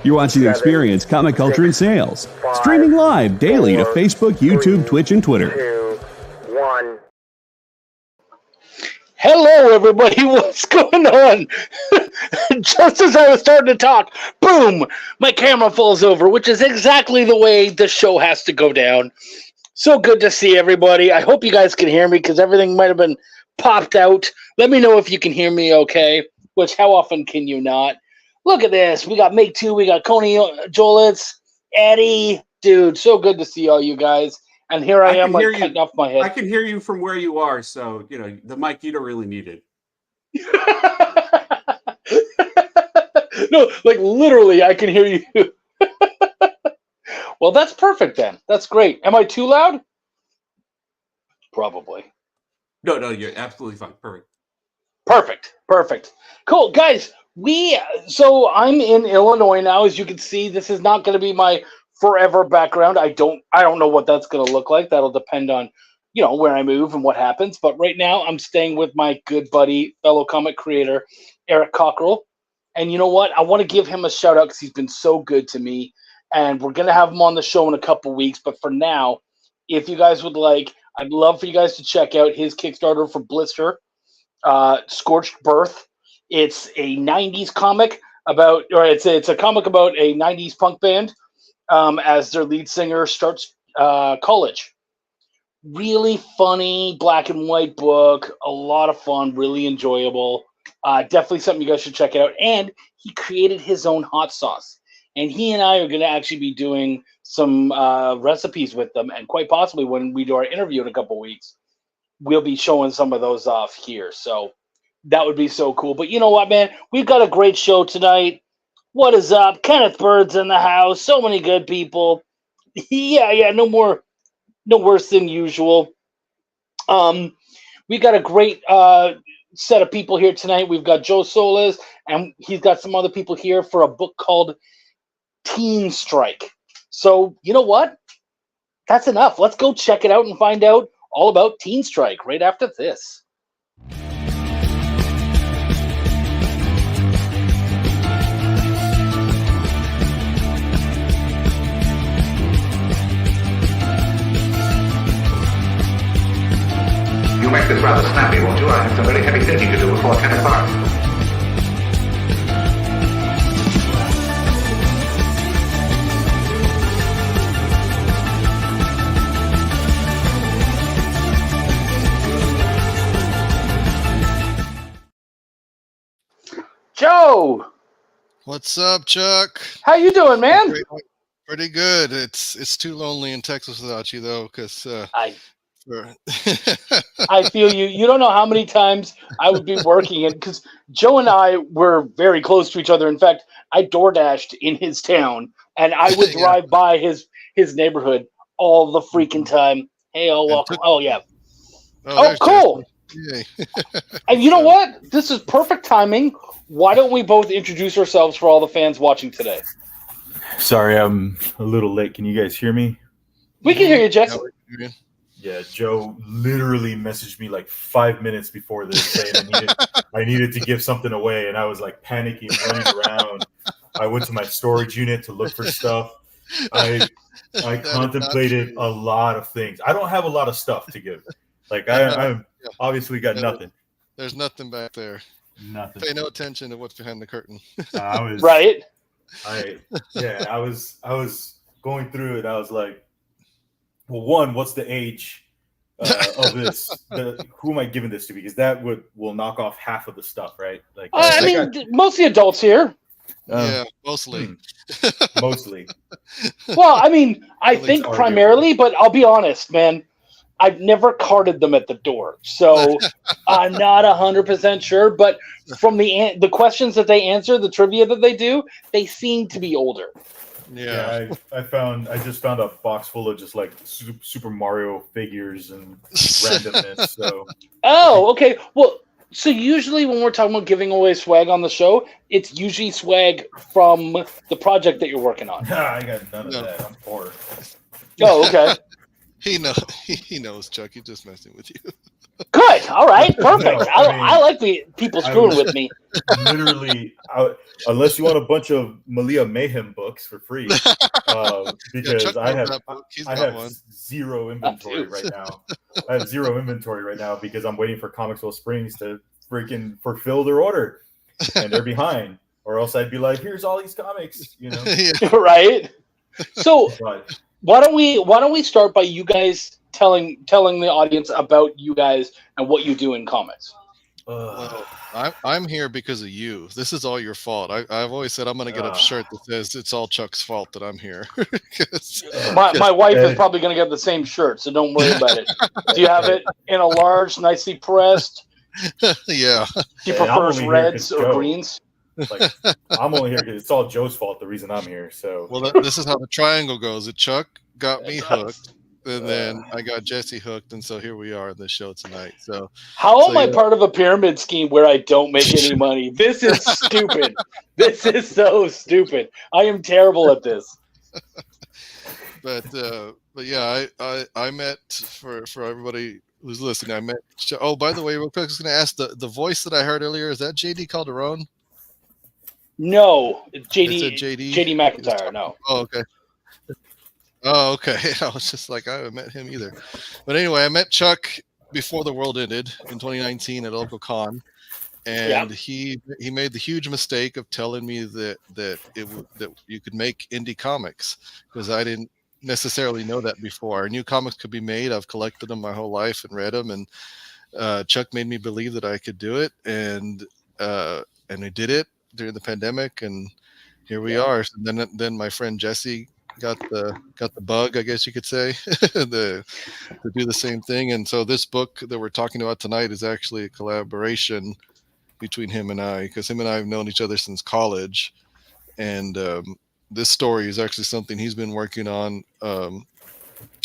You're watching Experience Comic Culture and Sales, streaming live daily to Facebook, YouTube, Twitch, and Twitter. 2, 1. Hello, everybody. What's going on? Just as I was starting to talk, boom, my camera falls over, which is exactly the way the show has to go down. So good to see everybody. I hope you guys can hear me because everything might have been popped out. Let me know if you can hear me okay, which how often can you not? Look at this. We got Make 2, we got Coney Jolitz, Eddie. Dude, so good to see all you guys. And here I am, like, cutting off my head. I can hear you from where you are, so, you know, the mic, you don't really need it. No, like, literally, I can hear you. Well, that's perfect, then. That's great. Am I too loud? Probably. No, you're absolutely fine. Perfect. Cool. Guys, so I'm in Illinois now. As you can see, this is not going to be my forever background. I don't know what that's going to look like. That'll depend on, you know, where I move and what happens. But right now I'm staying with my good buddy, fellow comic creator, Eric Cockrell. And you know what? I want to give him a shout out because he's been so good to me. And we're going to have him on the show in a couple weeks. But for now, if you guys would like, I'd love for you guys to check out his Kickstarter for Blister, Scorched Birth. It's a 90s comic it's a comic about a 90s punk band as their lead singer starts college. Really funny black and white book, a lot of fun, really enjoyable. Definitely something you guys should check out. And he created his own hot sauce. And he and I are going to actually be doing some recipes with them. And quite possibly when we do our interview in a couple weeks, we'll be showing some of those off here. So that would be so cool. But you know what, man? We've got a great show tonight. What is up? Kenneth Bird's in the house. So many good people. Yeah, no worse than usual. We got a great set of people here tonight. We've got Joe Solis, and he's got some other people here for a book called Teen Strike. So, you know what? That's enough. Let's go check it out and find out all about Teen Strike right after this. You make this rather snappy, won't you? I have some very heavy thinking to do before 10 o'clock. Joe! What's up, Chuck? How you doing, man? Pretty good. It's too lonely in Texas without you, though, because I feel you. You don't know how many times I would be working it because Joe and I were very close to each other. In fact, I DoorDashed in his town, and I would drive by his neighborhood all the freaking time. Hey, welcome. Cool. Yay. And you know what? This is perfect timing. Why don't we both introduce ourselves for all the fans watching today? Sorry, I'm a little late. Can you guys hear me? We can hear you, Jess. Yeah, Joe literally messaged me like 5 minutes before this saying I needed to give something away, and I was like panicking, running around. I went to my storage unit to look for stuff. I contemplated a lot of things. I don't have a lot of stuff to give. Like I obviously got nothing. There's nothing back there. Nothing. Pay no attention to what's behind the curtain. Right. I was going through it. I was like, well, one, what's the age of this? Who am I giving this to? Because that will knock off half of the stuff, right? Like, mostly adults here. Yeah, mostly. Mostly. Well, I mean, I think primarily, but I'll be honest, man. I've never carded them at the door, so I'm not 100% sure. But from the questions that they answer, the trivia that they do, they seem to be older. Yeah, I just found a box full of just like Super Mario figures and randomness. So. Oh, okay. Well, so usually when we're talking about giving away swag on the show, it's usually swag from the project that you're working on. I got none of that. I'm poor. Oh, okay. He knows, Chuck. He's just messing with you. Good. All right. Perfect. No, I mean, I like the people I screwing was- with me. Literally, unless you want a bunch of Malia Mayhem books for free, because Chuck I knows have that book. He's I got have one. zero inventory Dude. right now. I have zero inventory right now because I'm waiting for Comicsville Springs to freaking fulfill their order, and they're behind. Or else I'd be like, "Here's all these comics," you know. Yeah. Right. So But why don't we start by you guys telling the audience about you guys and what you do in comics? uh, Well, I'm here because of you. This is all your fault. I've always said I'm going to get a shirt that says it's all Chuck's fault that I'm here. 'Cause- My wife is uh, probably going to get the same shirt, so don't worry about it. Do you have it in a large, nicely pressed? yeah. Do you And I'm prefers only here reds 'cause or Joe. greens? like, I'm only here because it's all Joe's fault. The reason I'm here. So Well, this is how the triangle goes. That Chuck got me hooked, and then I got Jesse hooked, and so here we are in the show tonight. So How So, am I yeah. part of a pyramid scheme where I don't make any money? This is stupid. This is so stupid. I am terrible at this. but yeah, I met for everybody who's listening. I met. Oh, by the way, real quick, I was going to ask the voice that I heard earlier. Is that JD Calderon? No, it's It said JD JD. McIntyre. No. Oh, okay. Oh, okay. I was just like, I haven't met him either. But anyway, I met Chuck before the world ended in 2019 at a local con, and he made the huge mistake of telling me that that you could make indie comics, because I didn't necessarily know that before. I knew comics could be made. I've collected them my whole life and read them, and Chuck made me believe that I could do it, and we did it during the pandemic, and here we are. And then my friend Jesse got the bug, I guess you could say, to do the same thing. And so this book that we're talking about tonight is actually a collaboration between him and I, because him and I have known each other since college, and this story is actually something he's been working on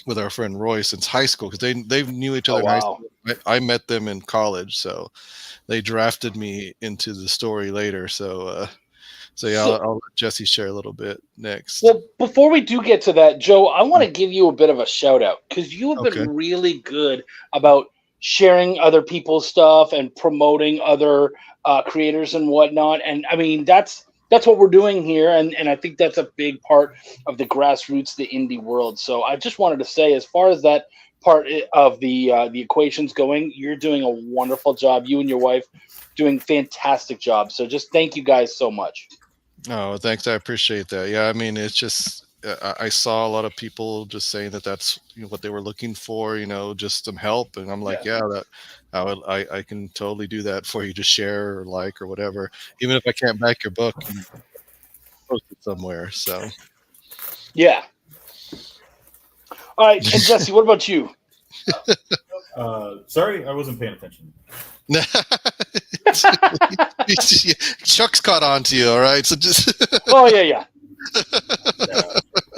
with our friend Roy since high school, because they knew each other in high school. I met them in college, so they drafted me into the story later. So yeah, I'll let Jesse share a little bit next. Well, before we do get to that, Joe, I want to give you a bit of a shout out, because you have been really good about sharing other people's stuff and promoting other creators and whatnot. And I mean, that's what we're doing here, and I think that's a big part of the grassroots, the indie world. So I just wanted to say, as far as that part of the equations going, you're doing a wonderful job. You and your wife doing fantastic job. So just thank you guys so much. Oh, thanks. I appreciate that. Yeah, I mean, it's just I saw a lot of people just saying that that's what they were looking for, just some help, and I'm like, that I can totally do that for you, to share or like or whatever, even if I can't back your book and post it somewhere. So yeah. All right, and Jesse, what about you? sorry, I wasn't paying attention. Chuck's caught on to you, all right? So just Oh yeah.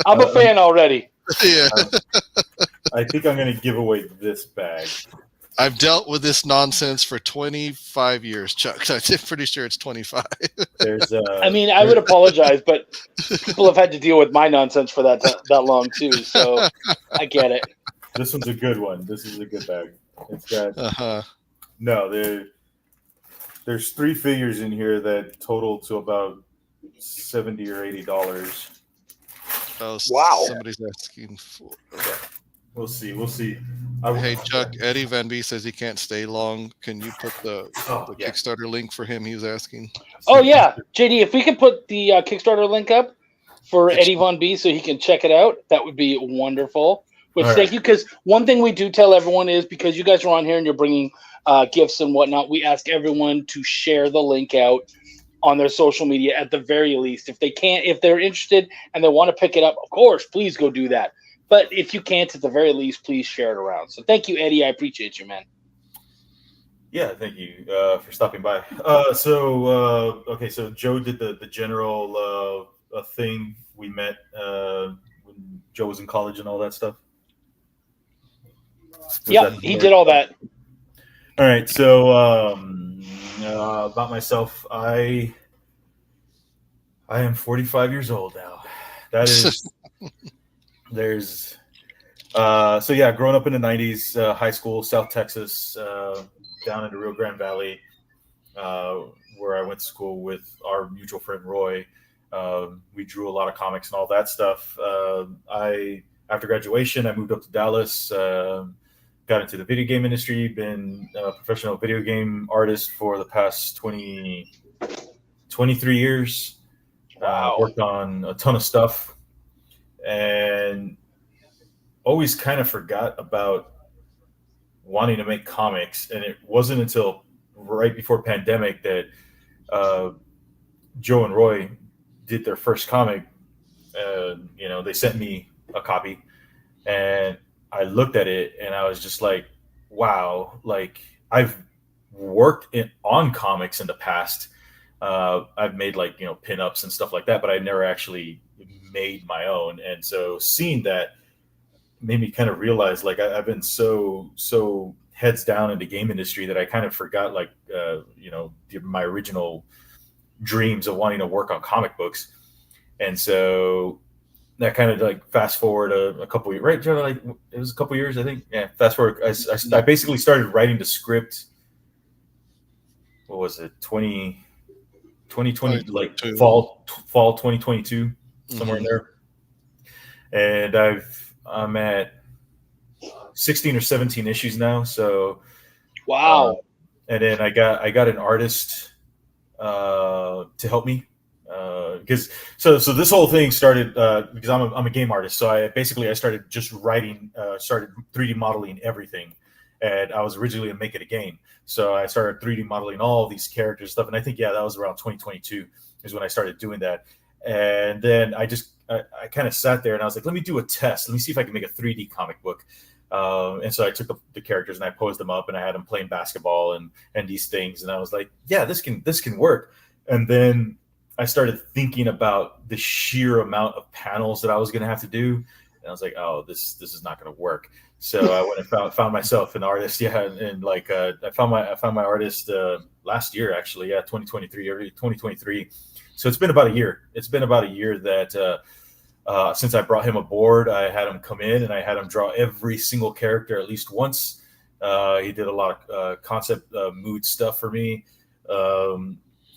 I'm a fan already. yeah. I think I'm going to give away this bag. I've dealt with this nonsense for 25 years, Chuck. I'm pretty sure it's 25. There's I mean, I would apologize, but people have had to deal with my nonsense for that long too. So I get it. This one's a good one. This is a good bag. It's got no. There's 3 figures in here that total to about $70 or $80. Oh, wow! Somebody's asking for. We'll see. Hey, Chuck, Eddie Van B says he can't stay long. Can you put the Kickstarter link for him? He was asking. Oh, yeah. JD, if we could put the Kickstarter link up for Eddie Von B so he can check it out, that would be wonderful. Which, thank you, because one thing we do tell everyone is, because you guys are on here and you're bringing gifts and whatnot, we ask everyone to share the link out on their social media at the very least. If they're interested and they want to pick it up, of course, please go do that. But if you can't, at the very least, please share it around. So thank you, Eddie. I appreciate you, man. Yeah, thank you for stopping by. So Joe did the general thing. We met when Joe was in college and all that stuff. He did all that. All right. So about myself, I am 45 years old now. That is, So yeah, growing up in the '90s, high school, South Texas, down in the Rio Grande Valley, where I went to school with our mutual friend Roy. We drew a lot of comics and all that stuff. I After graduation, I moved up to Dallas. Got into the video game industry. Been a professional video game artist for the past 23 years. Wow. Worked on a ton of stuff, and always kind of forgot about wanting to make comics. And it wasn't until right before pandemic that Joe and Roy did their first comic. They sent me a copy, and I looked at it, and I was just like, "Wow!" Like, I've worked on comics in the past. I've made pinups and stuff like that, but I never actually made my own. And so seeing that made me kind of realize, like, I've been so heads down in the game industry that I kind of forgot, my original dreams of wanting to work on comic books. And so that kind of like fast forward a couple years, right? Joe? Like, it was a couple years, I think. Yeah, fast forward. I basically started writing the script. What was it? 2020, like fall 2022, somewhere in there. And I'm at 16 or 17 issues now. So wow. And then I got an artist to help me. Because this whole thing started because I'm a game artist, so I started just writing, started 3D modeling everything, and I was originally to make it a game, so I started 3D modeling all these characters stuff, and I think that was around 2022 is when I started doing that, and then I kind of sat there and I was like, let me do a test, let me see if I can make a 3D comic book. And so I took the characters and I posed them up and I had them playing basketball and these things, and I was like, yeah, this can work. And then I started thinking about the sheer amount of panels that I was going to have to do, and I was like, "Oh, this is not going to work." So I went and found myself an artist. Yeah, and I found my artist last year, actually. Yeah, 2023, early 2023. So it's been about a year. It's been about a year that since I brought him aboard, I had him come in and I had him draw every single character at least once. He did a lot of concept mood stuff for me.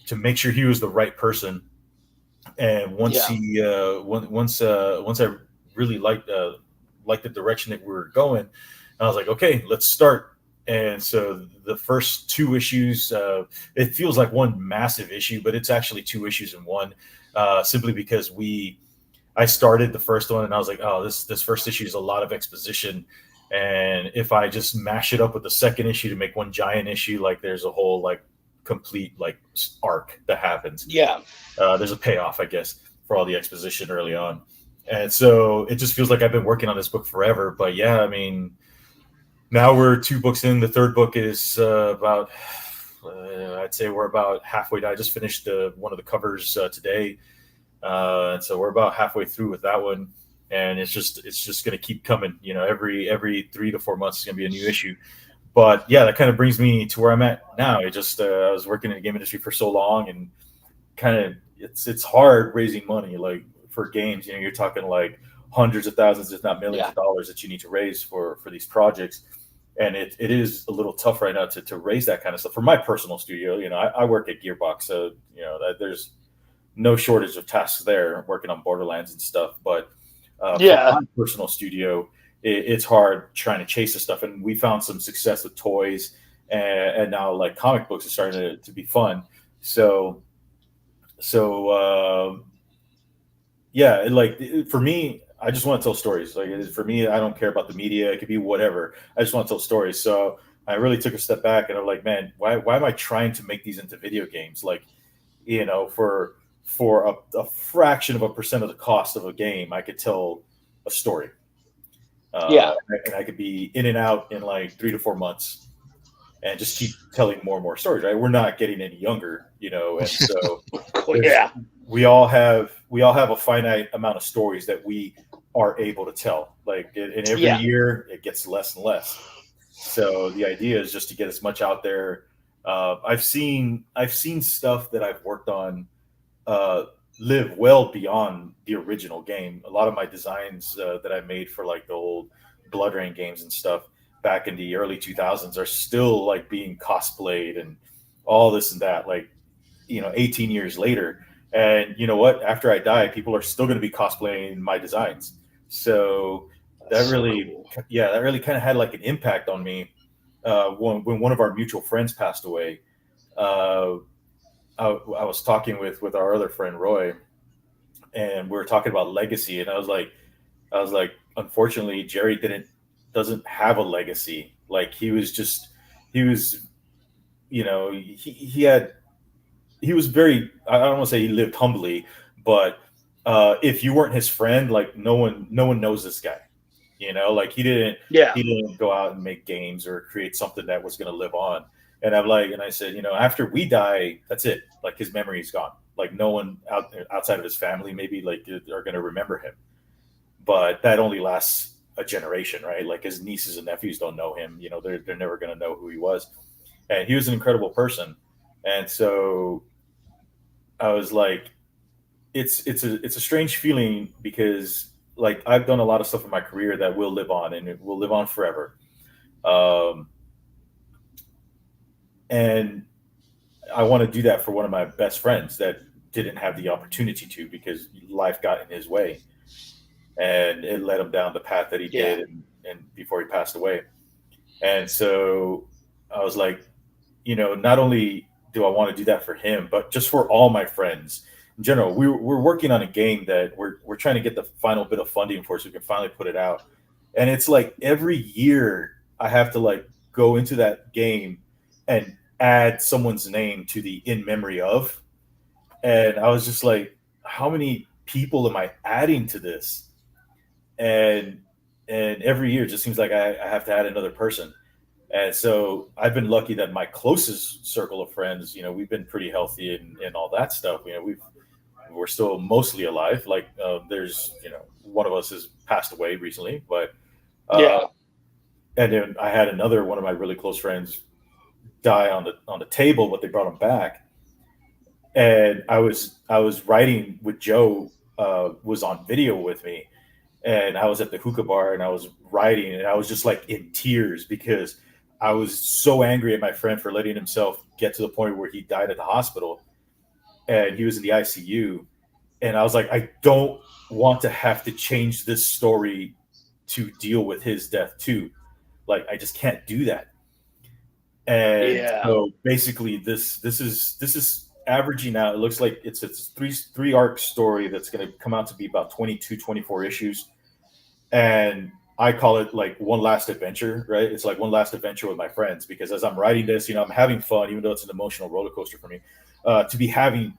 To make sure he was the right person, and once I really liked the direction that we were going, I was like, okay, let's start. And so the first 2 issues, it feels like one massive issue, but it's actually 2 issues in one, simply because I started the first one and I was like, oh, this first issue is a lot of exposition, and if I just mash it up with the second issue to make one giant issue, like there's a whole complete arc that happens. Yeah. There's a payoff, I guess, for all the exposition early on. And so it just feels like I've been working on this book forever. But yeah, I mean, now we're 2 books in. The third book is about, I'd say we're about halfway done. I just finished one of the covers today. And so we're about halfway through with that one. And it's just going to keep coming. Every 3 to 4 months is going to be a new issue. But yeah, that kind of brings me to where I'm at now. I was working in the game industry for so long, and kind of it's hard raising money for games. You're talking like hundreds of thousands, if not millions of dollars that you need to raise for these projects, and it is a little tough right now to raise that kind of stuff. For my personal studio, I work at Gearbox, so there's no shortage of tasks there, working on Borderlands and stuff. But for my personal studio, it's hard trying to chase this stuff, and we found some success with toys, and now comic books are starting to be fun. So yeah, for me, I just want to tell stories. For me, I don't care about the media; it could be whatever. I just want to tell stories. So I really took a step back, and I'm like, man, why am I trying to make these into video games? For a fraction of a percent of the cost of a game, I could tell a story. And I could be in and out in 3 to 4 months, and just keep telling more and more stories. Right? We're not getting any younger, and so we all have a finite amount of stories that we are able to tell. In every year, it gets less and less. So the idea is just to get as much out there. I've seen stuff that I've worked on live well beyond the original game. A lot of my designs that I made for the Blood Rain games and stuff back in the early 2000s are still like being cosplayed and all this and that, like, 18 years later. And you know what? After I die, people are still going to be cosplaying my designs. So that really, that really kind of had like an impact on me. When one of our mutual friends passed away, I was talking with our other friend Roy, and we were talking about legacy, and I was like, unfortunately, Jerry doesn't have a legacy. Like he was, he was very, I don't want to say he lived humbly, but if you weren't his friend, like no one knows this guy. Like he didn't go out and make games or create something that was going to live on. And I said, after we die, that's it. Like his memory is gone. Like no one outside of his family maybe like are going to remember him. But that only lasts a generation, right? Like his nieces and nephews don't know him. They're never going to know who he was. And he was an incredible person. And so I was like, it's a strange feeling because like I've done a lot of stuff in my career that will live on and it will live on forever. And I want to do that for one of my best friends that didn't have the opportunity to because life got in his way and it led him down the path that he did and before he passed away. And so I was like, not only do I want to do that for him, but just for all my friends in general. We're working on a game that we're trying to get the final bit of funding for so we can finally put it out. And it's like every year I have to like go into that game and add someone's name to the in memory of. And I was just like, how many people am I adding to this? And every year it just seems like I have to add another person. And so I've been lucky that my closest circle of friends, we've been pretty healthy and all that stuff. We're still mostly alive. Like there's, one of us has passed away recently, but and then I had another one of my really close friends die on the table, but they brought him back. And I was writing with Joe, was on video with me, and I was at the hookah bar and I was writing and I was just like in tears because I was so angry at my friend for letting himself get to the point where he died at the hospital and he was in the ICU. And I was like, I don't want to have to change this story to deal with his death too. Like, I just can't do that. And so basically this is averaging out. It looks like it's a three arc story that's going to come out to be about 22, 24 issues. And I call it like one last adventure, right? It's like one last adventure with my friends, because as I'm writing this, I'm having fun, even though it's an emotional roller coaster for me, to be having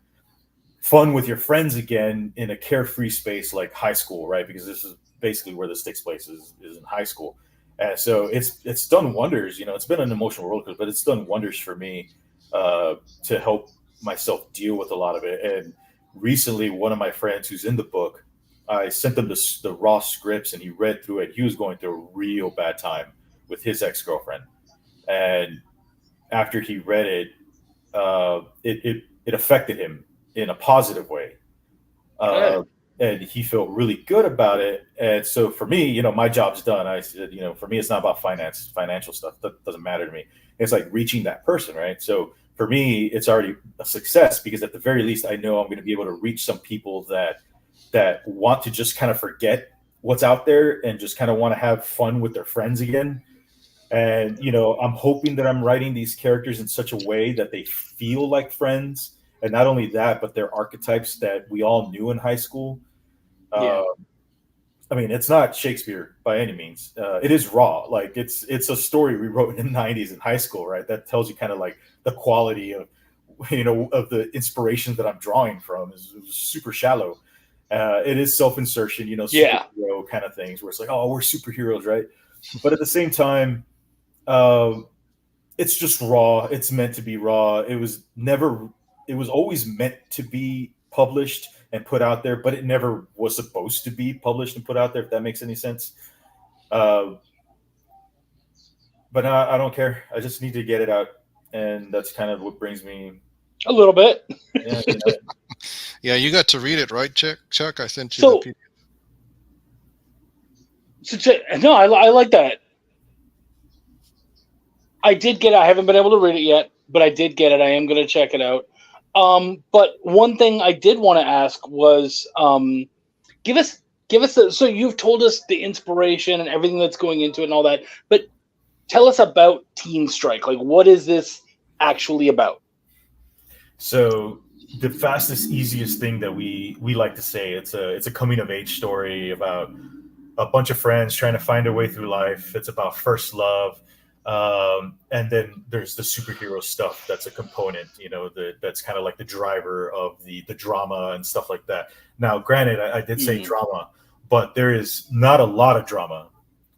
fun with your friends again in a carefree space like high school, right? Because this is basically where this takes place is in high school. And so it's done wonders. It's been an emotional roller coaster, but it's done wonders for me to help myself deal with a lot of it. And recently, one of my friends who's in the book, I sent him the raw scripts and he read through it. He was going through a real bad time with his ex-girlfriend. And after he read it, it affected him in a positive way. And he felt really good about it. And so for me, my job's done. I said, for me, it's not about financial stuff. That doesn't matter to me. It's like reaching that person, right? So for me, it's already a success because at the very least, I know I'm going to be able to reach some people that want to just kind of forget what's out there and just kind of want to have fun with their friends again. And, I'm hoping that I'm writing these characters in such a way that they feel like friends. And not only that, but they're archetypes that we all knew in high school. I mean, it's not Shakespeare by any means. It is raw. Like it's a story we wrote in the 90s in high school, right? That tells you kind of like the quality of, of the inspirations that I'm drawing from is super shallow. It is self-insertion, superhero kind of things where it's like, oh, we're superheroes, right? But at the same time, it's just raw. It's meant to be raw. It was always meant to be published and put out there, but it never was supposed to be published and put out there, if that makes any sense. But I don't care. I just need to get it out. And that's kind of what brings me a little bit. Yeah, you got to read it, right, Chuck? I sent you so, the PDF. No, I like that. I did get it. I haven't been able to read it yet, but I did get it. I am going to check it out. But one thing I did want to ask was, give us so you've told us the inspiration and everything that's going into it and all that, but tell us about Teen Strike. Like, what is this actually about? So the fastest, easiest thing that we like to say, it's a coming of age story about a bunch of friends trying to find their way through life. It's about first love. And then there's the superhero stuff that's a component, that's kind of like the driver of the drama and stuff like that. Now, granted, I did say drama, but there is not a lot of drama.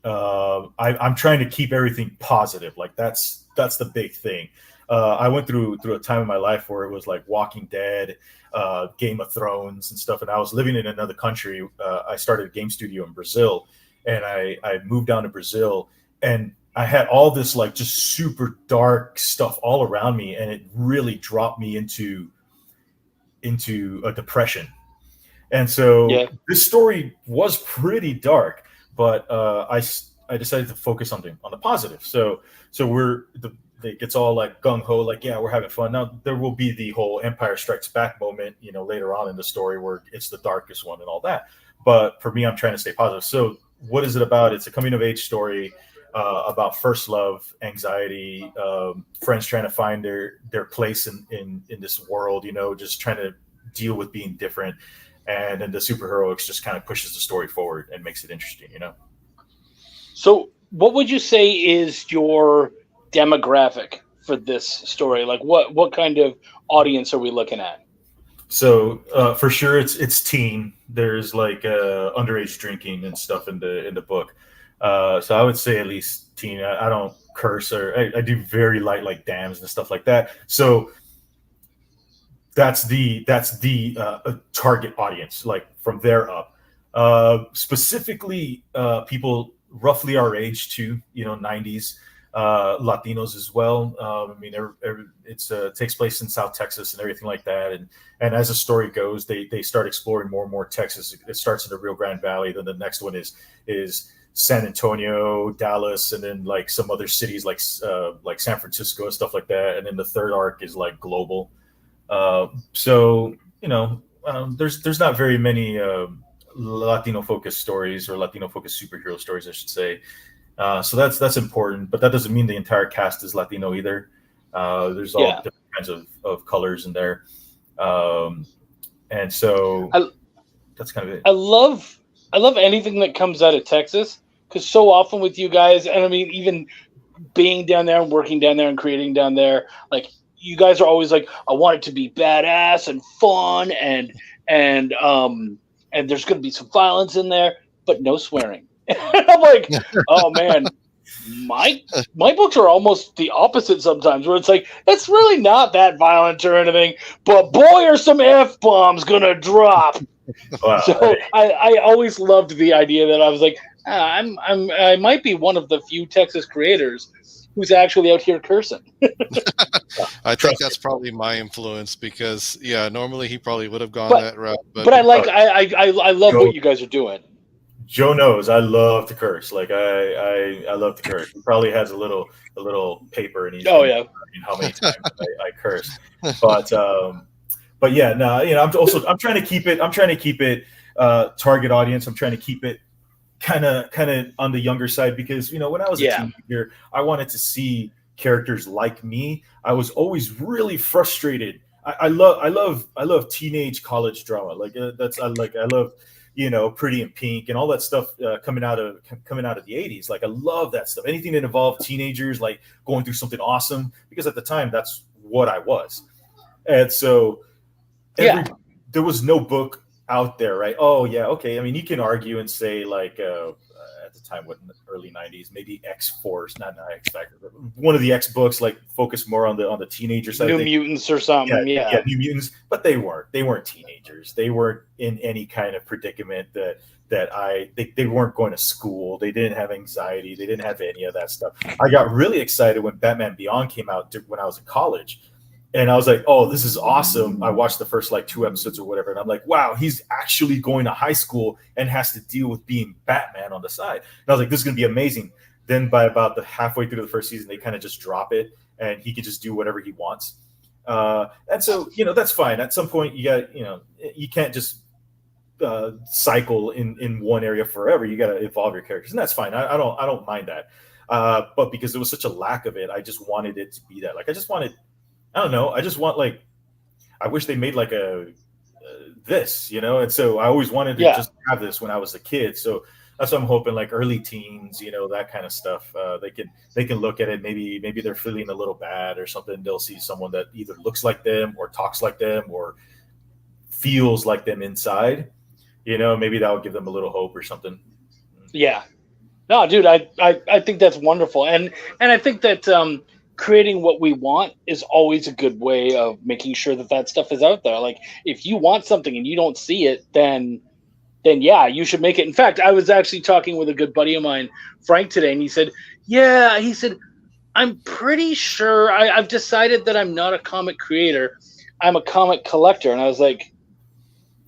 I'm trying to keep everything positive. Like that's the big thing. I went through a time in my life where it was like Walking Dead, Game of Thrones and stuff. And I was living in another country. I started a game studio in Brazil, and I moved down to Brazil, and I had all this like just super dark stuff all around me, and it really dropped me into a depression. And so this story was pretty dark, but I decided to focus on the positive. So it gets all like gung ho, like, yeah, we're having fun. Now there will be the whole Empire Strikes Back moment, later on in the story where it's the darkest one and all that. But for me, I'm trying to stay positive. So what is it about? It's a coming of age story about first love, anxiety, friends trying to find their place in this world, just trying to deal with being different. And then the superheroics just kind of pushes the story forward and makes it interesting, So what would you say is your demographic for this story? Like what kind of audience are we looking at? So for sure it's teen. There's like underage drinking and stuff in the book. So I would say at least teen. I don't curse, or I do very light like dams and stuff like that. So that's the target audience, like from there up. Specifically, people roughly our age too, 90s, Latinos as well. It takes place in South Texas and everything like that. And as the story goes, they start exploring more and more Texas. It starts in the Rio Grande Valley. Then the next one is San Antonio, Dallas, and then like some other cities like San Francisco and stuff like that. And then the third arc is like global. There's not very many Latino focused stories, or Latino focused superhero stories, I should say. So that's important, but that doesn't mean the entire cast is Latino either. There's all different kinds of colors in there. And so that's kind of it. I love anything that comes out of Texas, because so often with you guys, and I mean, even being down there and working down there and creating down there, like you guys are always like, I want it to be badass and fun and there's going to be some violence in there, but no swearing. I'm like, oh man, my books are almost the opposite sometimes, where it's like, it's really not that violent or anything, but boy, are some F-bombs going to drop. Wow. So I always loved the idea that I was like, I might be one of the few Texas creators who's actually out here cursing. I think that's probably my influence, because normally he probably would have gone that route. But I love what you guys are doing. Joe knows I love to curse. Like I love to curse. He probably has a little paper, and he's how many times I curse. But yeah, no, I'm trying to keep it target audience. I'm trying to keep it kind of on the younger side, because when I was a teenager, I wanted to see characters like me. I was always really frustrated. I love teenage college drama. Like I love Pretty in Pink and all that stuff coming out of the 80s. Like I love that stuff. Anything that involved teenagers like going through something awesome, because at the time that's what I was. And so there was no book out there, right? Oh yeah, okay. I mean, you can argue and say like at the time, what, in the early 90s, maybe X-Force, not X Factor, but one of the X books like focused more on the teenager side. New Mutants or something. Yeah, New Mutants, but they weren't teenagers. They weren't in any kind of predicament that they weren't going to school. They didn't have anxiety. They didn't have any of that stuff. I got really excited when Batman Beyond came out when I was in college. And I was like, oh, this is awesome. I watched the first like 2 episodes or whatever. And I'm like, wow, he's actually going to high school and has to deal with being Batman on the side. And I was like, this is going to be amazing. Then by about the halfway through the first season, they kind of just drop it and he can just do whatever he wants. And so, that's fine. At some point you got, you can't just cycle in one area forever. You got to evolve your characters, and that's fine. I don't mind that. But because there was such a lack of it, I just wanted it to be that. Like, I just wanted, I don't know. I just want, like, I wish they made like this, and so I always wanted to just have this when I was a kid. So that's what I'm hoping, like early teens, that kind of stuff. They can look at it. Maybe they're feeling a little bad or something. They'll see someone that either looks like them or talks like them or feels like them inside. Maybe that will give them a little hope or something. Yeah. No, dude, I think that's wonderful. And I think that creating what we want is always a good way of making sure that stuff is out there. Like, if you want something and you don't see it, then yeah, you should make it. In fact, I was actually talking with a good buddy of mine, Frank, today, and he said, I'm pretty sure I've decided that I'm not a comic creator. I'm a comic collector. And I was like,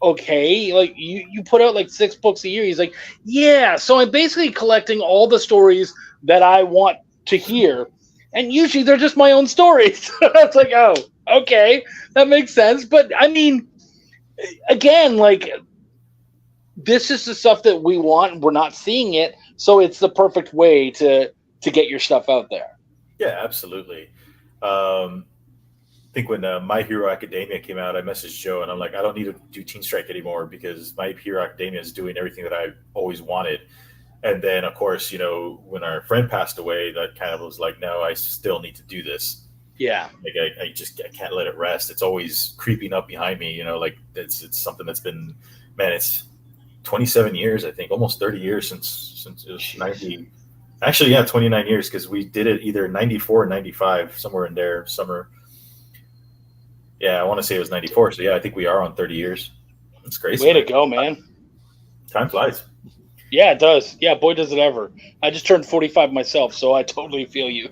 okay, like you put out like 6 books a year. He's like, yeah, so I'm basically collecting all the stories that I want to hear. And usually they're just my own stories. It's like, oh, okay, that makes sense. But I mean, again, like, this is the stuff that we want. We're not seeing it. So it's the perfect way to get your stuff out there. Yeah, absolutely. I think when My Hero Academia came out, I messaged Joe and I'm like, I don't need to do Teen Strike anymore because My Hero Academia is doing everything that I always wanted. And then, of course, when our friend passed away, that kind of was like, no, I still need to do this. Yeah. Like I can't let it rest. It's always creeping up behind me, like it's something that's been, man, it's 27 years, I think, almost 30 years since it was 90. Actually, yeah, 29 years, because we did it either 94 or 95, somewhere in there, summer. Yeah, I want to say it was 94. So yeah, I think we are on 30 years. It's crazy. Way to go, man. Time flies. Yeah, it does. Yeah, boy, does it ever. I just turned 45 myself, so I totally feel you.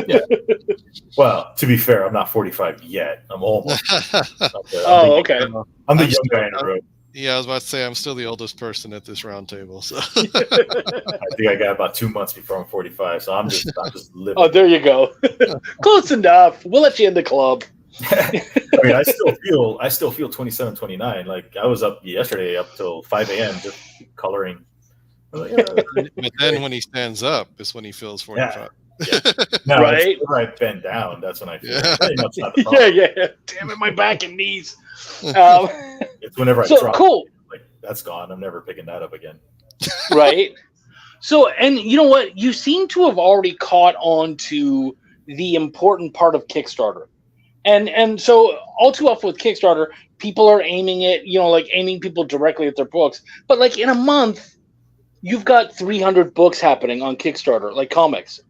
Yeah. Well, to be fair, I'm not 45 yet. I'm almost. Okay. I'm the young guy in the room. Yeah, I was about to say I'm still the oldest person at this round table. So I think I got about 2 months before I'm 45. So I'm just living. Oh, there you go. Close enough. We'll let you in the club. I mean, I still feel 27, 29. Like, I was up yesterday up till 5 a.m. just coloring. Like, but then when he stands up is when he feels 45. Yeah. No, right? When I bend down, that's when I feel. Yeah. That's not the problem. Yeah. Damn it, my back and knees. It's whenever I drop. Cool. Like, that's gone. I'm never picking that up again. Right. So, and you know what? You seem to have already caught on to the important part of Kickstarter. And so all too often with Kickstarter, people are aiming it, aiming people directly at their books. But like in a month, you've got 300 books happening on Kickstarter, like comics.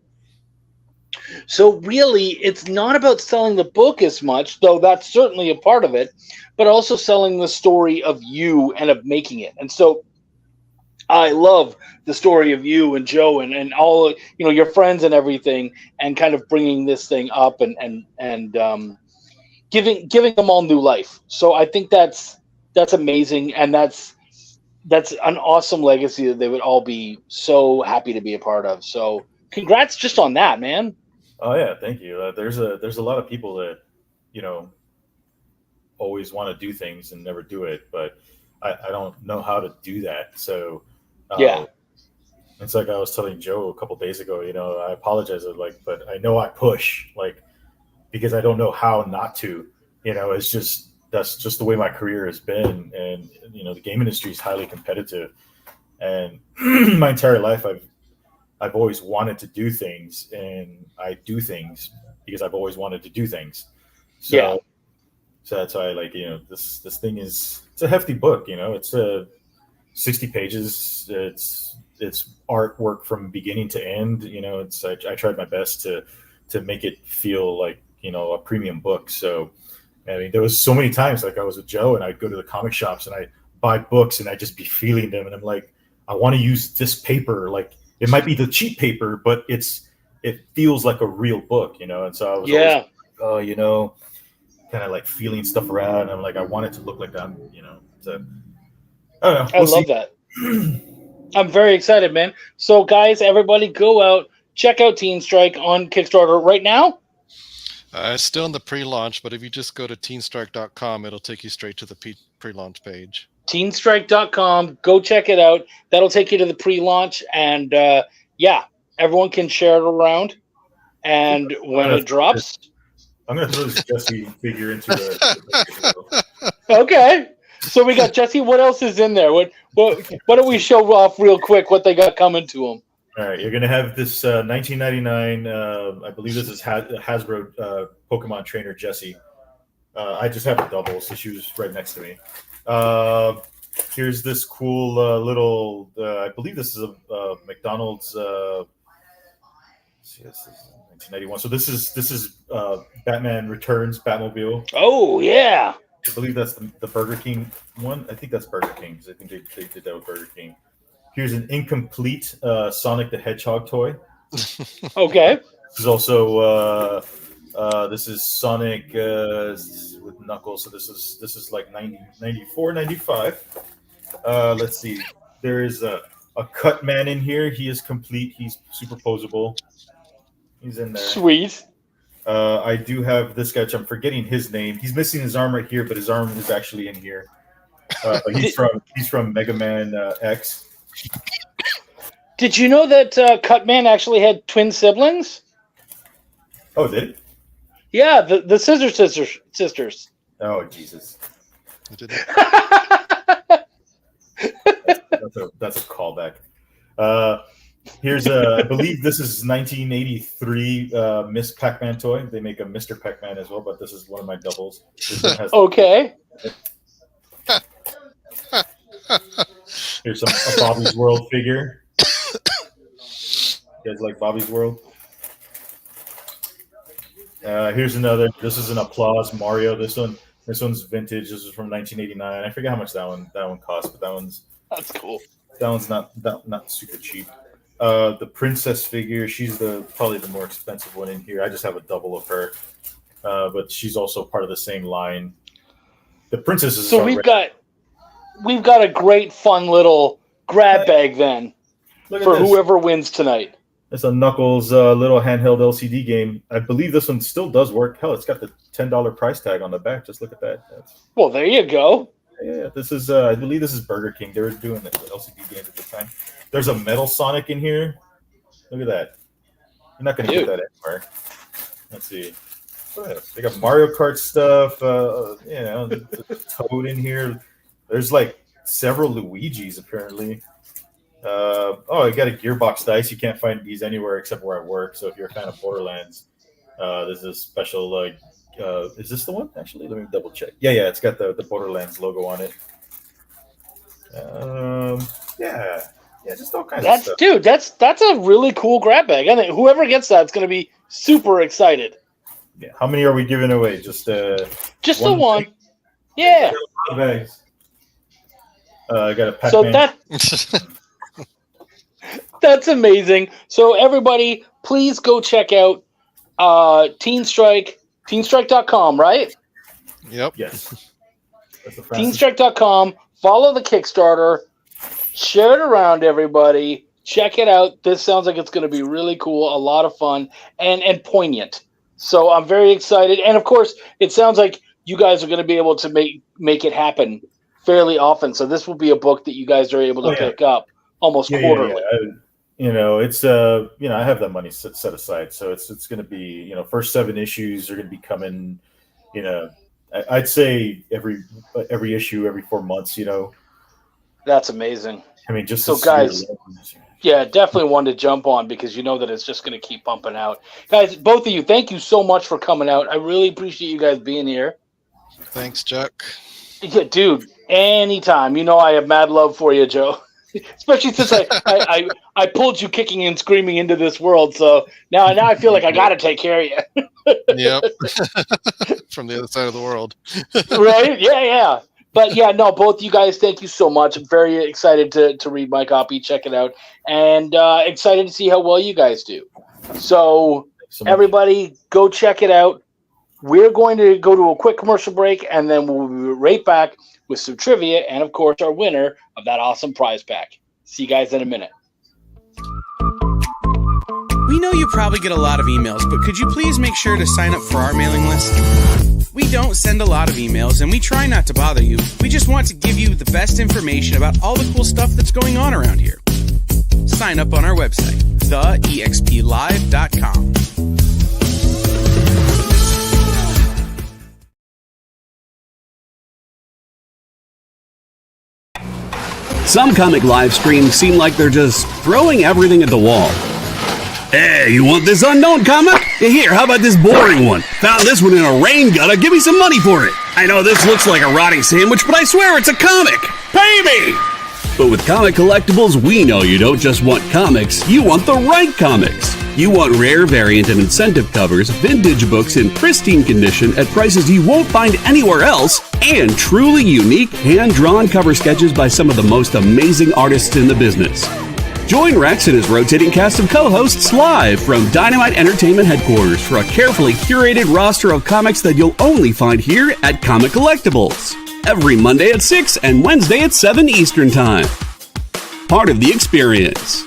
So really, it's not about selling the book as much, though that's certainly a part of it, but also selling the story of you and of making it. And so I love the story of you and Joe and all, your friends and everything, and kind of bringing this thing up and giving them all new life. So I think that's amazing, and that's an awesome legacy that they would all be so happy to be a part of. So congrats just on that, man. Oh yeah, thank you. There's a lot of people that always want to do things and never do it, but I don't know how to do that. So yeah, it's like I was telling Joe a couple days ago. I apologize, but I know I push because I don't know how not to. That's just the way my career has been, and the game industry is highly competitive, and my entire life I've always wanted to do things, and I do things because I've always wanted to do things. So, yeah. So that's why this thing it's a hefty book. It's 60 pages. It's artwork from beginning to end. I tried my best to make it feel like a premium book. So I mean, there was so many times like I was with Joe and I'd go to the comic shops and I'd buy books and I'd just be feeling them, and I'm like, I want to use this paper. Like, it might be the cheap paper, but it feels like a real book, And so I was always like, kind of like feeling stuff around. And I'm like, I want it to look like I'm, so I don't know. I love that. I'm very excited, man. So, guys, everybody go out, check out Teen Strike on Kickstarter right now. It's still in the pre-launch, but if you just go to teenstrike.com, it'll take you straight to the pre-launch page. Teenstrike.com. Go check it out. That'll take you to the pre-launch. And, everyone can share it around. And when it drops... I'm going to throw this Jesse figure into the Okay. So we got Jesse. What else is in there? What don't we show off real quick what they got coming to them? All right, you're going to have this 1999, I believe this is Hasbro Pokemon trainer Jessie. I just have a double, so she was right next to me. Here's this cool little, I believe this is a McDonald's, this is 1991. So this is Batman Returns Batmobile. Oh, yeah. I believe that's the Burger King one. I think that's Burger King because I think they did that with Burger King. Here's an incomplete Sonic the Hedgehog toy. Okay. This is also this is Sonic with Knuckles. So this is like 94, 95. Let's see. There is a cut man in here. He is complete. He's superposable. He's in there. Sweet. I do have this guy, which I'm forgetting his name. He's missing his arm right here, but his arm is actually in here. He's from Mega Man X. Did you know that Cutman actually had twin siblings? Oh, did he? Yeah, the Scissor Sisters. Oh, Jesus. That's a callback. Here's I believe this is 1983 Miss Pac-Man toy. They make a Mr. Pac-Man as well, but this is one of my doubles. Okay. Here's a Bobby's World figure. You guys like Bobby's World? Here's another. This is an Applause Mario. This one's vintage. This is from 1989. I forget how much that one cost, but that's cool. That one's not super cheap. The princess figure, she's probably the more expensive one in here. I just have a double of her, but she's also part of the same line. The princess is. So we've got a great, fun little grab bag then for whoever wins tonight. It's a Knuckles little handheld LCD game. I believe this one still does work. Hell, it's got the $10 price tag on the back. Just look at that. Well, there you go. Yeah, this is. I believe this is Burger King. They were doing the LCD games at the time. There's a metal Sonic in here. Look at that. You're not going to get that anywhere. Let's see. They got Mario Kart stuff. The Toad in here. There's like several Luigis apparently. I got a Gearbox dice. You can't find these anywhere except where I work. So if you're a fan of Borderlands, there's a special. Is this the one? Actually, let me double check. Yeah, it's got the Borderlands logo on it. Yeah, just all kinds of stuff. Dude, that's a really cool grab bag. I think whoever gets that's going to be super excited. Yeah. How many are we giving away? Just the one. Yeah. Bags. I got a Pac-Man. So that's amazing. So everybody, please go check out Teen Strike, teenstrike.com, right? Yep. Yes. Teenstrike.com. Follow the Kickstarter. Share it around, everybody. Check it out. This sounds like it's going to be really cool, a lot of fun, and poignant. So I'm very excited. And, of course, it sounds like you guys are going to be able to make it happen fairly often. So this will be a book that you guys are able to pick up almost quarterly. Yeah. It's I have that money set aside. So it's going to be, first 7 issues are going to be coming, I'd say every issue, every 4 months, That's amazing. I mean, just so guys, definitely one to jump on because you know that it's just going to keep pumping out. Guys, both of you, thank you so much for coming out. I really appreciate you guys being here. Thanks, Chuck. Yeah, dude, anytime. I have mad love for you, Joe. Especially since I pulled you kicking and screaming into this world. So now I feel like I got to take care of you. Yep. From the other side of the world. Right? Yeah. But both you guys, thank you so much. I'm very excited to read my copy, check it out, and excited to see how well you guys do. So everybody, go check it out. We're going to go to a quick commercial break, and then we'll be right back with some trivia and, of course, our winner of that awesome prize pack. See you guys in a minute. We know you probably get a lot of emails, but could you please make sure to sign up for our mailing list? We don't send a lot of emails, and we try not to bother you. We just want to give you the best information about all the cool stuff that's going on around here. Sign up on our website, theexplive.com. Some comic live streams seem like they're just throwing everything at the wall. Hey, you want this unknown comic? Here, how about this boring one? Found this one in a rain gutter. Give me some money for it. I know this looks like a rotting sandwich, but I swear it's a comic. Pay me! But with Comic Collectibles, we know you don't just want comics, you want the right comics. You want rare, variant, and incentive covers, vintage books in pristine condition at prices you won't find anywhere else, and truly unique, hand-drawn cover sketches by some of the most amazing artists in the business. Join Rex and his rotating cast of co-hosts live from Dynamite Entertainment headquarters for a carefully curated roster of comics that you'll only find here at Comic Collectibles. Every Monday at 6 and Wednesday at 7 Eastern Time. Part of the experience.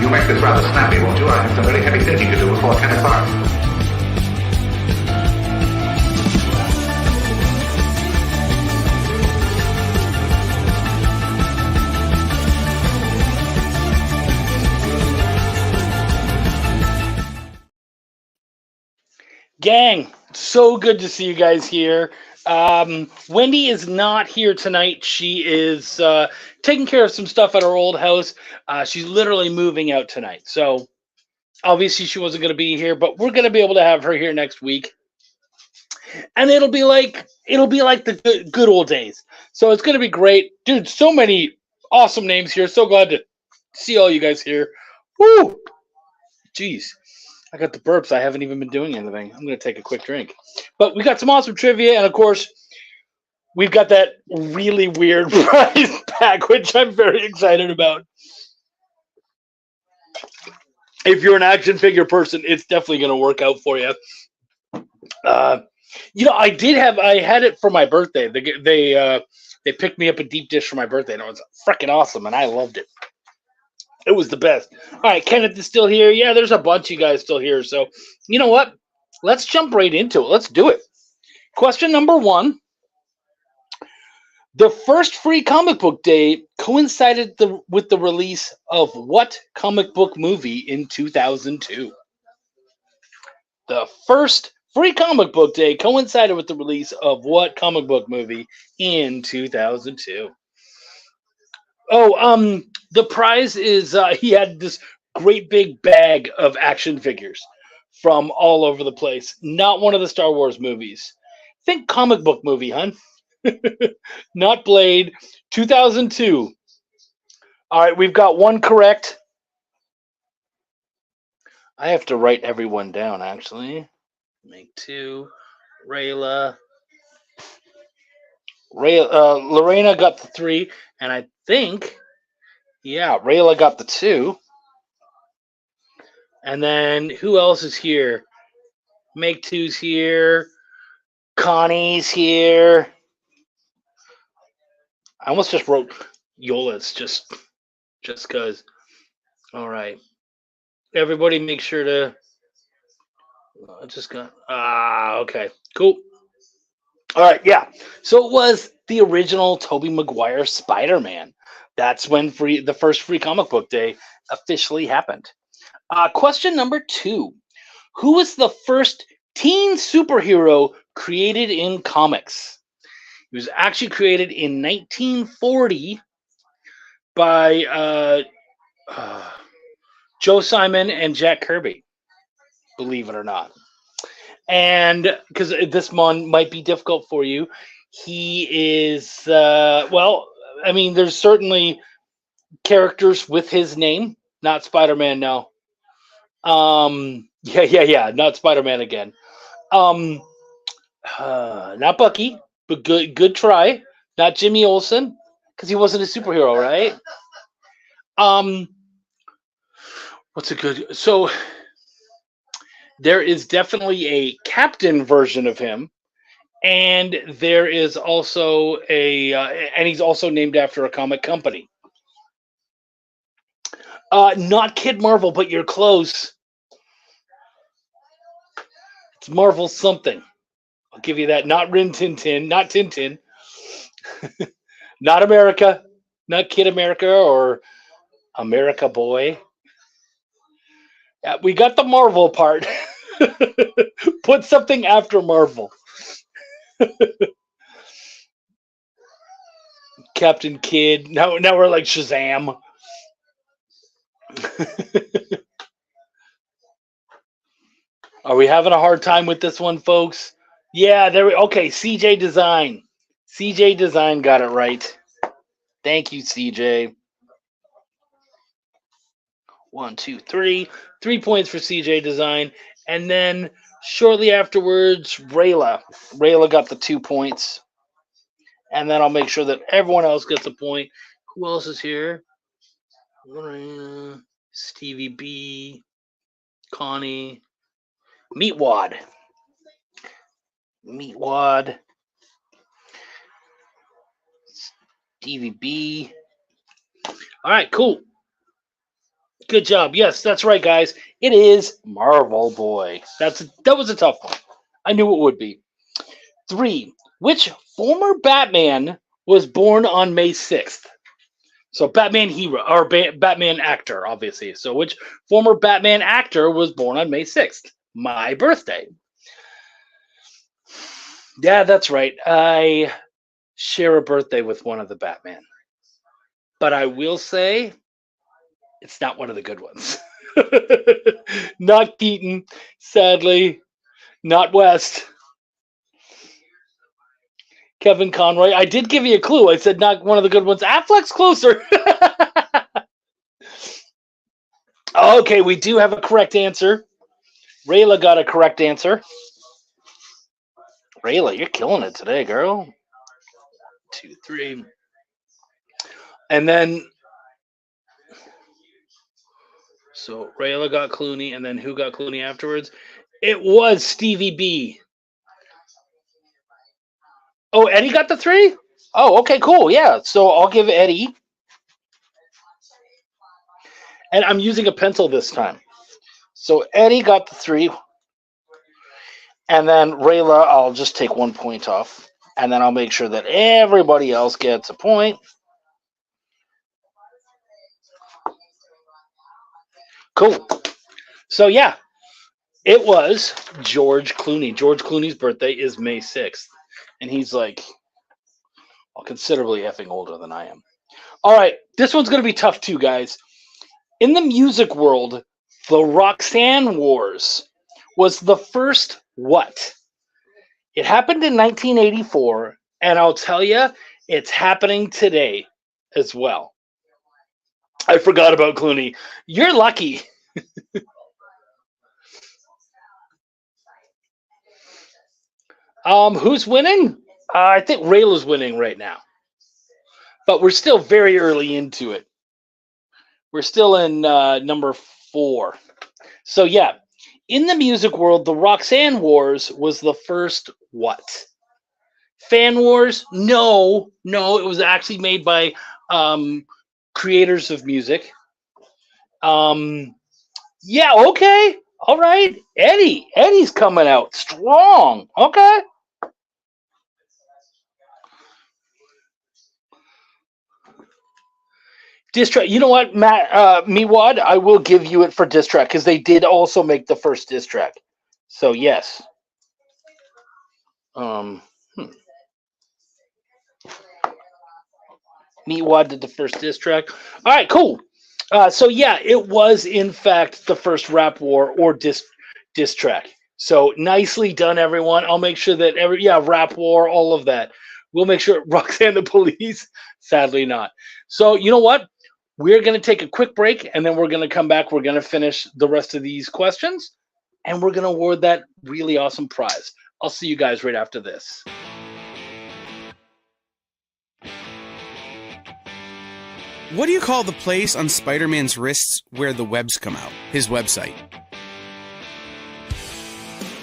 You'll make this rather snappy, won't you? I have some very heavy thinking to do before 10 o'clock. Gang, so good to see you guys here. Wendy is not here tonight. She is taking care of some stuff at her old house. She's literally moving out tonight. So obviously she wasn't going to be here, but we're going to be able to have her here next week. And it'll be like the good old days. So it's going to be great. Dude, so many awesome names here. So glad to see all you guys here. Woo! Jeez. I got the burps. I haven't even been doing anything. I'm going to take a quick drink. But we got some awesome trivia, and of course, we've got that really weird prize pack, which I'm very excited about. If you're an action figure person, it's definitely going to work out for you. I had it for my birthday. They picked me up a deep dish for my birthday, and it was freaking awesome, and I loved it. It was the best. All right, Kenneth is still here. Yeah, there's a bunch of you guys still here. So, you know what? Let's jump right into it. Let's do it. Question number 1. The first free comic book day coincided with the release of what comic book movie in 2002? The first free comic book day coincided with the release of what comic book movie in 2002? Oh, the prize is he had this great big bag of action figures from all over the place. Not one of the Star Wars movies. Think comic book movie, hun. Not Blade. 2002. All right, we've got one correct. I have to write everyone down, actually. Make 2. Rayla. Lorena got the 3, and I think, yeah, Rayla got the 2. And then who else is here? Make 2's here. Connie's here. I almost just wrote Yola's just because. All right. Everybody make sure to. Okay. Cool. All right. Yeah. So it was the original Tobey Maguire Spider-Man. That's when the first Free Comic Book Day officially happened. Question number 2. Who was the first teen superhero created in comics? He was actually created in 1940 by Joe Simon and Jack Kirby, believe it or not. And because this one might be difficult for you, he is, there's certainly characters with his name, not Spider-Man, no. Not Spider-Man again. Not Bucky, but good try. Not Jimmy Olsen, because he wasn't a superhero, right? What's a good? So there is definitely a captain version of him, and there is also and he's also named after a comic company. Not Kid Marvel, but you're close. It's Marvel something. I'll give you that. Not Rin Tin Tin, not Tintin. Not America, not Kid America or America Boy. Yeah, we got the Marvel part. Put something after Marvel. Captain Kidd. Now we're like Shazam. Are we having a hard time with this one, folks? Yeah, okay, CJ Design. CJ Design got it right. Thank you, CJ. 1, 2, 3. 3 points for CJ Design. And then shortly afterwards, Rayla. Rayla got the 2 points. And then I'll make sure that everyone else gets a point. Who else is here? Stevie B. Connie. Meatwad. Stevie B. All right, cool. Good job. Yes, that's right, guys. It is Marvel Boy. That was a tough one. I knew it would be. 3. Which former Batman was born on May 6th? So Batman hero or Batman actor, obviously. So which former Batman actor was born on May 6th? My birthday. Yeah, that's right. I share a birthday with one of the Batman. But I will say it's not one of the good ones. Not Keaton, sadly. Not West. Kevin Conroy. I did give you a clue. I said not one of the good ones. Affleck's closer. Okay, we do have a correct answer. Rayla got a correct answer. Rayla, you're killing it today, girl. 2, 3. And then, so Rayla got Clooney, and then who got Clooney afterwards? It was Stevie B. Oh, Eddie got the 3? Oh, okay, cool. Yeah, so I'll give Eddie. And I'm using a pencil this time. So Eddie got the 3. And then Rayla, I'll just take 1 point off. And then I'll make sure that everybody else gets a point. Cool. So, yeah, it was George Clooney. George Clooney's birthday is May 6th. And he's like, well, considerably effing older than I am. All right, this one's going to be tough too, guys. In the music world, the Roxanne Wars was the first what? It happened in 1984, and I'll tell you, it's happening today as well. I forgot about Clooney. You're lucky. Who's winning? I think Rayla's winning right now, but we're still very early into it. We're still in number 4. So yeah, in the music world, the Roxanne Wars was the first what? Fan Wars? No, it was actually made by creators of music. Yeah, okay. All right. Eddie's coming out strong. Okay. Diss track. You know what, Matt? Miwad, I will give you it for diss track because they did also make the first diss track. So yes. Miwad did the first diss track. All right, cool. So yeah, it was in fact the first rap war or diss track. So nicely done, everyone. I'll make sure that rap war, all of that. We'll make sure Roxanne the Police. Sadly not. So you know what? We're going to take a quick break, and then we're going to come back. We're going to finish the rest of these questions, and we're going to award that really awesome prize. I'll see you guys right after this. What do you call the place on Spider-Man's wrists where the webs come out? His website.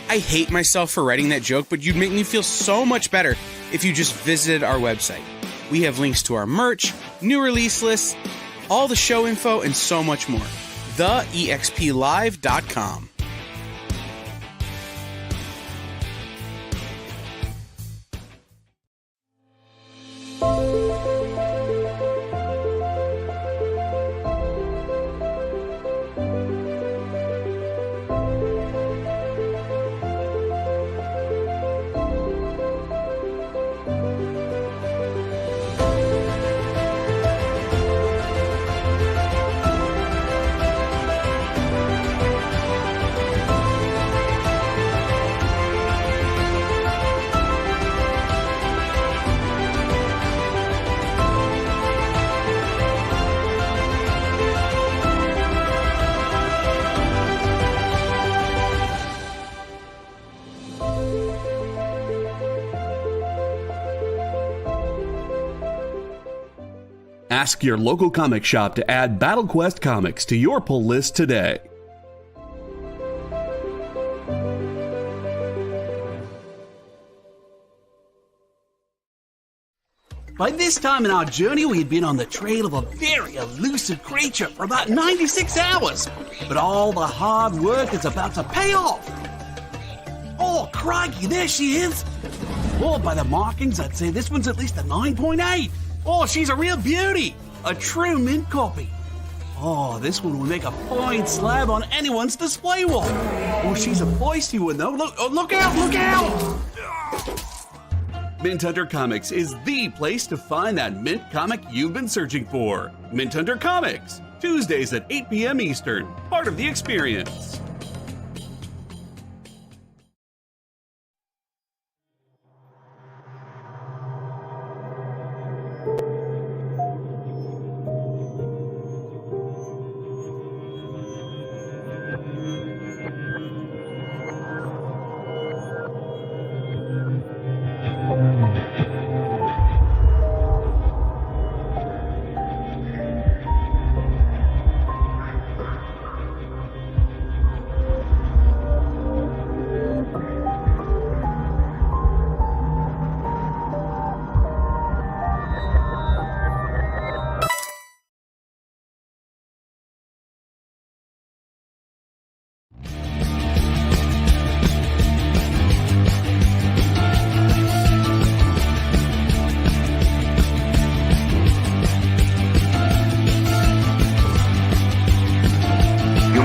I hate myself for writing that joke, but you'd make me feel so much better if you just visited our website. We have links to our merch, new release lists, all the show info, and so much more. TheEXPLive.com. Ask your local comic shop to add Battle Quest comics to your pull list today. By this time in our journey, we had been on the trail of a very elusive creature for about 96 hours. But all the hard work is about to pay off. Oh, crikey, there she is. Oh, by the markings, I'd say this one's at least a 9.8. Oh, she's a real beauty. A true mint copy. Oh, this one will make a fine slab on anyone's display wall. Oh, she's a feisty one, though. Look out, look out! Mint Hunter Comics is the place to find that mint comic you've been searching for. Mint Hunter Comics, Tuesdays at 8 p.m. Eastern, part of the experience.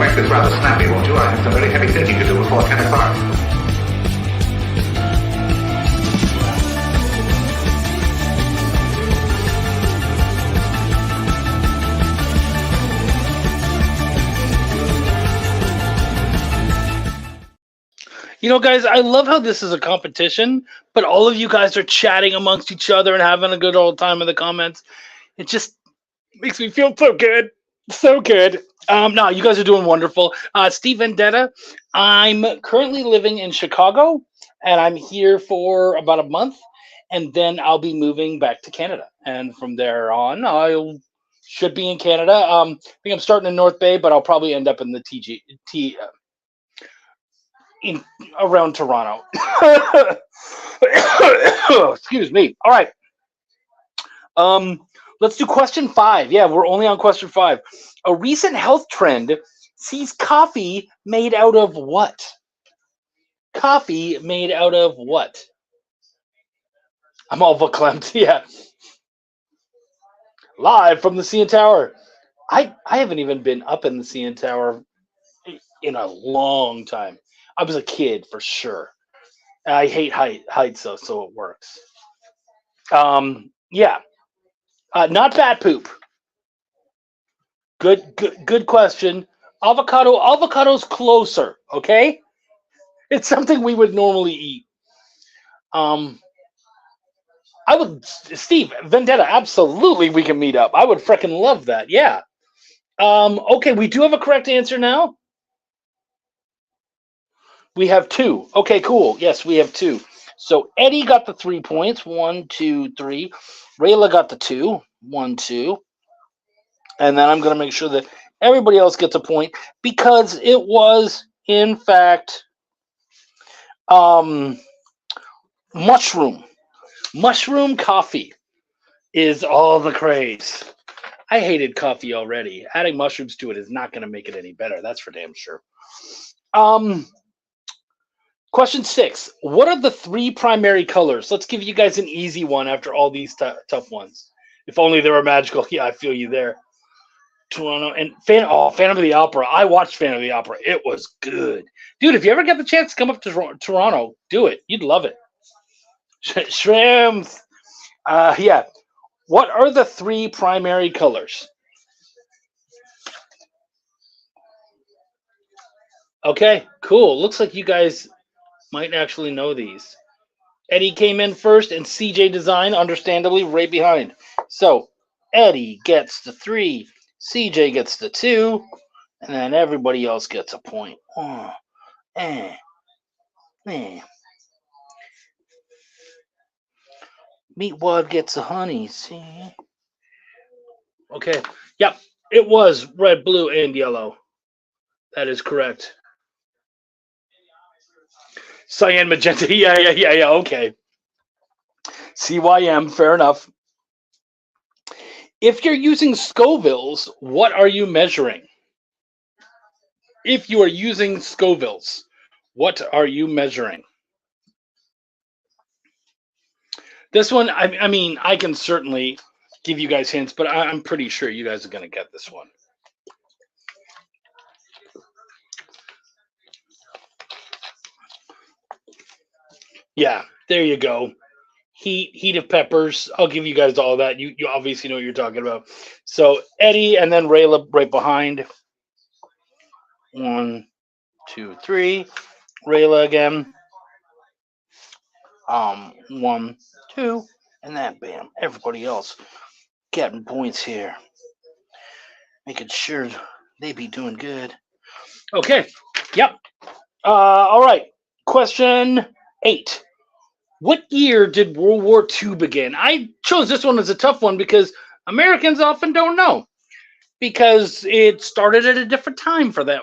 Make this rather snappy, won't you? I have some very heavy thinking to do before 10 o'clock. You know, guys, I love how this is a competition, but all of you guys are chatting amongst each other and having a good old time in the comments. It just makes me feel so good. So good. No, you guys are doing wonderful. Steve Vendetta, I'm currently living in Chicago, and I'm here for about a month. and then I'll be moving back to Canada. And from there on, I should be in Canada. I think I'm starting in North Bay, but I'll probably end up in the around Toronto. Excuse me. All right. Let's do question 5. Yeah, we're only on question 5. A recent health trend sees coffee made out of what? Coffee made out of what? I'm all verklempt. Yeah. Live from the CN Tower. I haven't even been up in the CN Tower in a long time. I was a kid for sure. I hate heights though, so it works. Yeah. Not bat poop. Good question. Avocado's closer, okay? It's something we would normally eat. Steve, Vendetta, absolutely we can meet up. I would freaking love that. Yeah. Okay, we do have a correct answer now. We have 2. Okay, cool. Yes, we have 2. So Eddie got the 3 points. 1, 2, 3. Rayla got the 2. 1, 2. And then I'm going to make sure that everybody else gets a point because it was, in fact, mushroom. Mushroom coffee is all the craze. I hated coffee already. Adding mushrooms to it is not going to make it any better. That's for damn sure. Question 6. What are the 3 primary colors? Let's give you guys an easy one after all these tough ones. If only they were magical. Yeah, I feel you there. Toronto and Phantom of the Opera. I watched Phantom of the Opera. It was good. Dude, if you ever get the chance to come up to Toronto, do it. You'd love it. Shrimps. Yeah. What are the 3 primary colors? Okay, cool. Looks like you guys might actually know these. Eddie came in first, and CJ Design, understandably, right behind. So Eddie gets the 3, CJ gets the 2, and then everybody else gets a point. Meatwad gets a honey. See? Okay. Yep. It was red, blue, and yellow. That is correct. Cyan, magenta. Yeah. Okay. CYM. Fair enough. If you're using Scovilles, what are you measuring? If you are using Scovilles, what are you measuring? This one, I mean, I can certainly give you guys hints, but I'm pretty sure you guys are going to get this one. Yeah, there you go. Heat of peppers. I'll give you guys all that. You obviously know what you're talking about. So Eddie and then Rayla right behind. 1, 2, 3. Rayla again. 1, 2, and then bam. Everybody else getting points here. Making sure they be doing good. Okay. Yep. All right. Question 8. What year did World War II begin? I chose this one as a tough one because Americans often don't know because it started at a different time for them.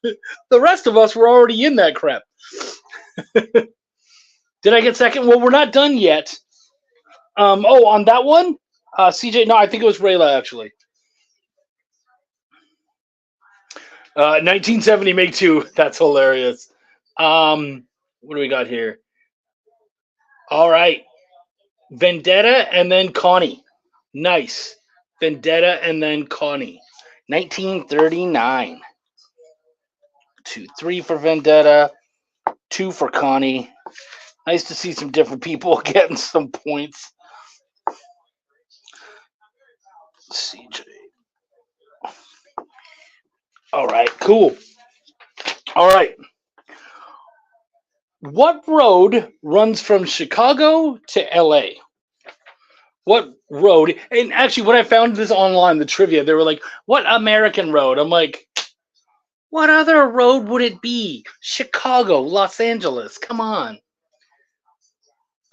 The rest of us were already in that crap. Did I get second? Well, we're not done yet. On that one? CJ, no, I think it was Rayla, actually. 1970 Make 2. That's hilarious. What do we got here? All right. Vendetta and then Connie. Nice. Vendetta and then Connie. 1939. 2, 3 for Vendetta. 2 for Connie. Nice to see some different people getting some points. CJ. All right, cool. All right. What road runs from Chicago to LA? What road? And actually, when I found this online, the trivia, they were like, what American road? I'm like, what other road would it be? Chicago, Los Angeles. Come on.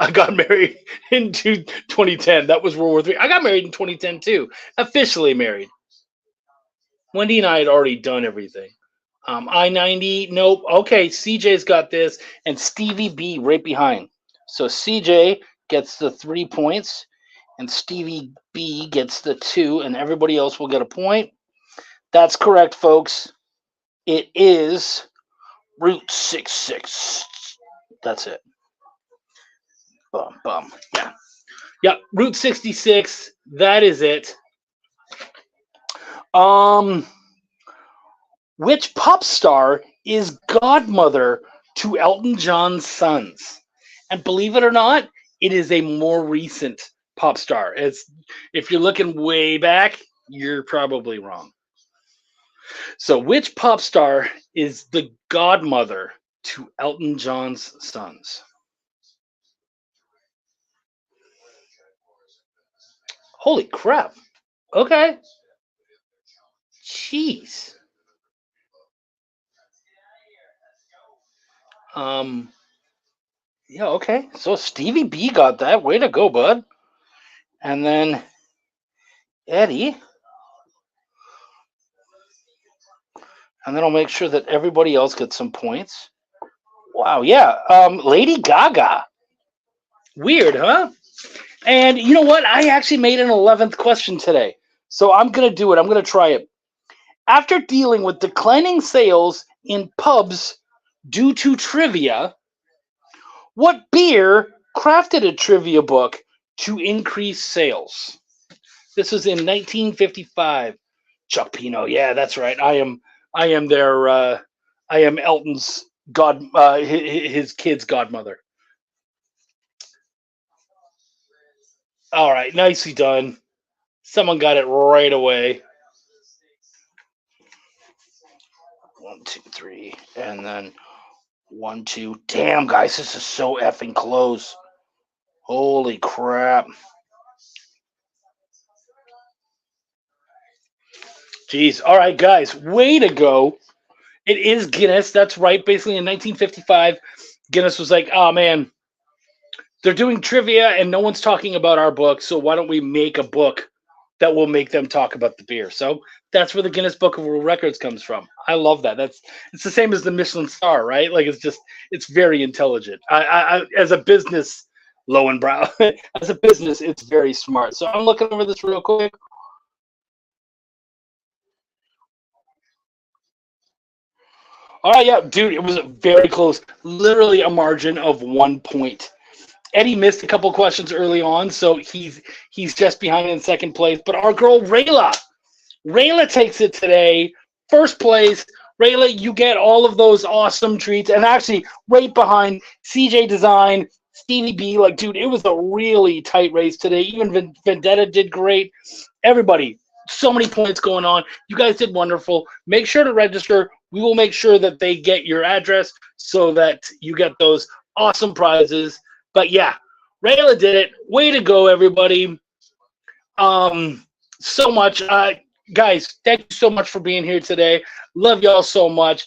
I got married in 2010. That was World War III. I got married in 2010 too. Officially married. Wendy and I had already done everything. I-90, nope. Okay, CJ's got this, and Stevie B right behind. So CJ gets the 3 points, and Stevie B gets the 2, and everybody else will get a point. That's correct, folks. It is Route 66. That's it. Bum. Yeah. Yep, Route 66. That is it. Which pop star is godmother to Elton John's sons? And believe it or not, it is a more recent pop star. If you're looking way back, you're probably wrong. So which pop star is the godmother to Elton John's sons? Holy crap. Okay. Jeez. Yeah, okay. So Stevie B got that. Way to go, bud. And then Eddie. And then I'll make sure that everybody else gets some points. Wow, yeah. Lady Gaga. Weird, huh? And you know what? I actually made an 11th question today. So I'm going to do it. I'm going to try it. After dealing with declining sales in pubs due to trivia, what beer crafted a trivia book to increase sales? This was in 1955. Chuck Pineau. Yeah, that's right. I am Elton's his kid's godmother. All right, nicely done. Someone got it right away. 1, 2, 3, and then 1, 2. Damn, guys, this is so effing close. Holy crap. Jeez. All right, guys, way to go. It is Guinness. That's right. Basically, in 1955, Guinness was like, oh, man, they're doing trivia and no one's talking about our book, so why don't we make a book that will make them talk about the beer? So that's where the Guinness Book of World Records comes from. I love that. It's the same as the Michelin star, right? Like, it's very intelligent. I as a business, Lowenbrow, as a business, it's very smart. So I'm looking over this real quick. All right, yeah, dude, it was very close. Literally a margin of 1 point. Eddie missed a couple questions early on, so he's just behind in second place. But our girl Rayla takes it today. First place. Rayla, you get all of those awesome treats. And actually, right behind CJ Design, Stevie B. Like, dude, it was a really tight race today. Even Vendetta did great. Everybody, so many points going on. You guys did wonderful. Make sure to register. We will make sure that they get your address so that you get those awesome prizes. But yeah, Rayla did it. Way to go, everybody. So much. Guys, thank you so much for being here today. Love y'all so much.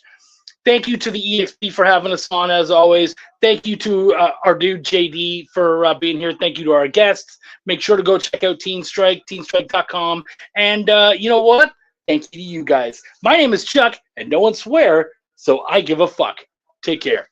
Thank you to the EXP for having us on, as always. Thank you to our dude, JD, for being here. Thank you to our guests. Make sure to go check out Teen Strike, teenstrike.com. And you know what? Thank you to you guys. My name is Chuck, and no one swear, so I give a fuck. Take care.